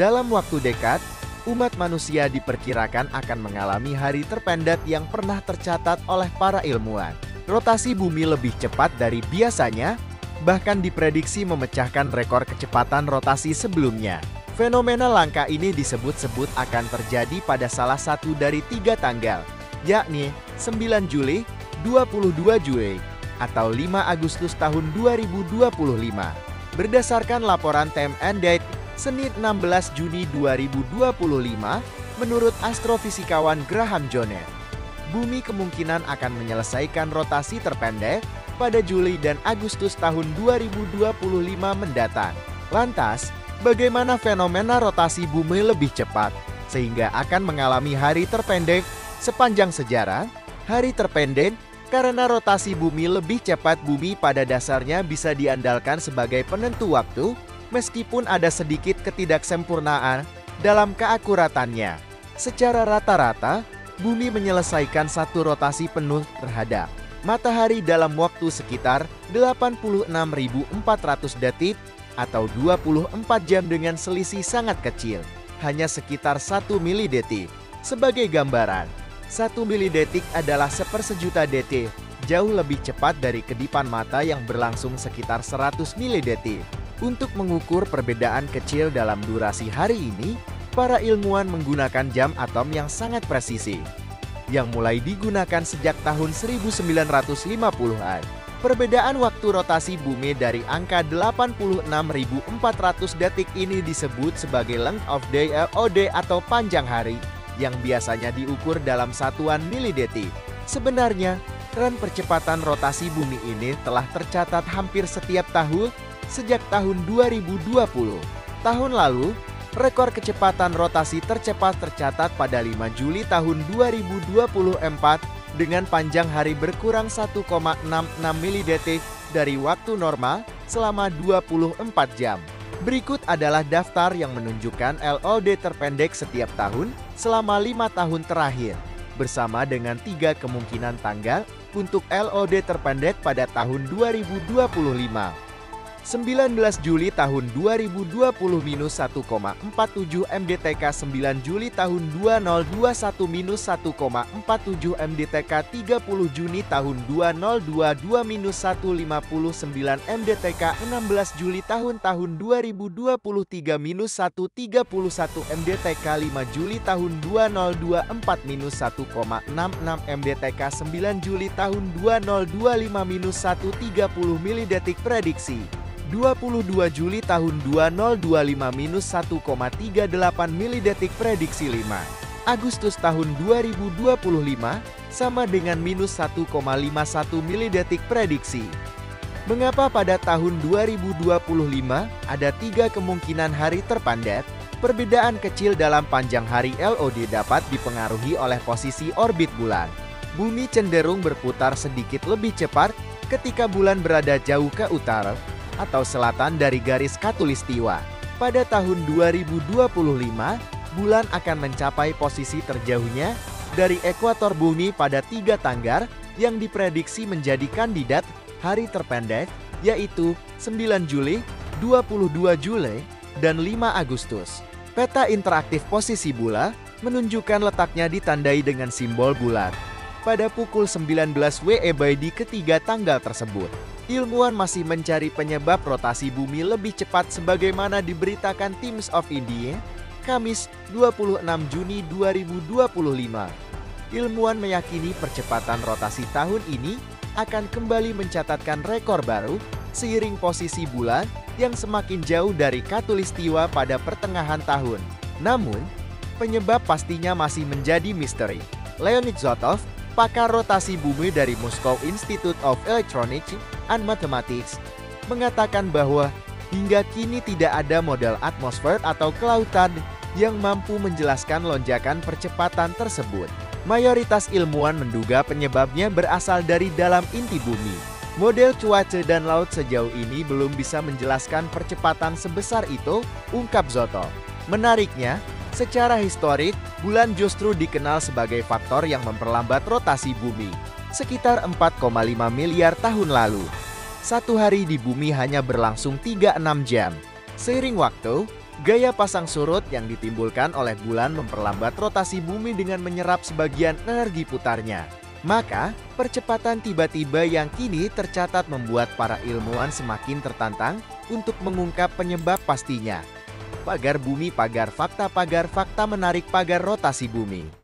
Dalam waktu dekat, umat manusia diperkirakan akan mengalami hari terpendek yang pernah tercatat oleh para ilmuwan. Rotasi bumi lebih cepat dari biasanya, bahkan diprediksi memecahkan rekor kecepatan rotasi sebelumnya. Fenomena langka ini disebut-sebut akan terjadi pada salah satu dari 3 tanggal, yakni 9 Juli, 22 Juli, atau 5 Agustus tahun 2025. Berdasarkan laporan Time and Date, Senin 16 Juni 2025, menurut astrofisikawan Graham Jones, bumi kemungkinan akan menyelesaikan rotasi terpendek pada Juli dan Agustus tahun 2025 mendatang. Lantas, bagaimana fenomena rotasi bumi lebih cepat, sehingga akan mengalami hari terpendek sepanjang sejarah? Hari terpendek karena rotasi bumi lebih cepat. Bumi pada dasarnya bisa diandalkan sebagai penentu waktu, meskipun ada sedikit ketidaksempurnaan dalam keakuratannya. Secara rata-rata, bumi menyelesaikan satu rotasi penuh terhadap matahari dalam waktu sekitar 86.400 detik atau 24 jam dengan selisih sangat kecil, hanya sekitar 1 milidetik. Sebagai gambaran, 1 milidetik adalah sepersejuta detik, jauh lebih cepat dari kedipan mata yang berlangsung sekitar 100 milidetik. Untuk mengukur perbedaan kecil dalam durasi hari ini, para ilmuwan menggunakan jam atom yang sangat presisi, yang mulai digunakan sejak tahun 1950-an. Perbedaan waktu rotasi bumi dari angka 86.400 detik ini disebut sebagai length of day (LOD) atau panjang hari, yang biasanya diukur dalam satuan milidetik. Sebenarnya, tren percepatan rotasi bumi ini telah tercatat hampir setiap tahun sejak tahun 2020. Tahun lalu, rekor kecepatan rotasi tercepat tercatat pada 5 Juli tahun 2024 dengan panjang hari berkurang 1,66 milidetik dari waktu normal selama 24 jam. Berikut adalah daftar yang menunjukkan LOD terpendek setiap tahun selama 5 tahun terakhir, bersama dengan 3 kemungkinan tanggal untuk LOD terpendek pada tahun 2025. 19 Juli tahun 2020 minus 1,47 MDTK. 9 Juli tahun 2021 minus 1,47 MDTK. 30 Juni tahun 2022 minus 1,59 MDTK. 16 Juli tahun 2023 minus 1,31 MDTK. 5 Juli tahun 2024 minus 1,66 MDTK. 9 Juli tahun 2025 minus 1,30 milidetik. Prediksi 22 Juli tahun 2025 minus 1,38 milidetik. Prediksi 5 Agustus tahun 2025 sama dengan minus 1,51 milidetik. Prediksi. Mengapa pada tahun 2025 ada 3 kemungkinan hari terpendek? Perbedaan kecil dalam panjang hari LOD dapat dipengaruhi oleh posisi orbit bulan. Bumi cenderung berputar sedikit lebih cepat ketika bulan berada jauh ke utara atau selatan dari garis khatulistiwa. Pada tahun 2025, bulan akan mencapai posisi terjauhnya dari ekuator bumi pada 3 tanggal yang diprediksi menjadi kandidat hari terpendek, yaitu 9 Juli, 22 Juli, dan 5 Agustus. Peta interaktif posisi bulan menunjukkan letaknya ditandai dengan simbol bulat. Pada pukul 19 WIB di ketiga tanggal tersebut, ilmuwan masih mencari penyebab rotasi bumi lebih cepat sebagaimana diberitakan Times of India, Kamis 26 Juni 2025. Ilmuwan meyakini percepatan rotasi tahun ini akan kembali mencatatkan rekor baru seiring posisi bulan yang semakin jauh dari khatulistiwa pada pertengahan tahun. Namun, penyebab pastinya masih menjadi misteri. Leonid Zotov, pakar rotasi bumi dari Moscow Institute of Electronics and Mathematics, mengatakan bahwa hingga kini tidak ada model atmosfer atau kelautan yang mampu menjelaskan lonjakan percepatan tersebut. Mayoritas ilmuwan menduga penyebabnya berasal dari dalam inti bumi. Model cuaca dan laut sejauh ini belum bisa menjelaskan percepatan sebesar itu, ungkap Zotov. Menariknya, secara historik, bulan justru dikenal sebagai faktor yang memperlambat rotasi bumi. Sekitar 4,5 miliar tahun lalu, satu hari di bumi hanya berlangsung 36 jam. Seiring waktu, Gaya pasang surut yang ditimbulkan oleh bulan memperlambat rotasi bumi dengan menyerap sebagian energi putarnya. Maka, percepatan tiba-tiba yang kini tercatat membuat para ilmuwan semakin tertantang untuk mengungkap penyebab pastinya. Pagar bumi, pagar fakta menarik pagar rotasi bumi.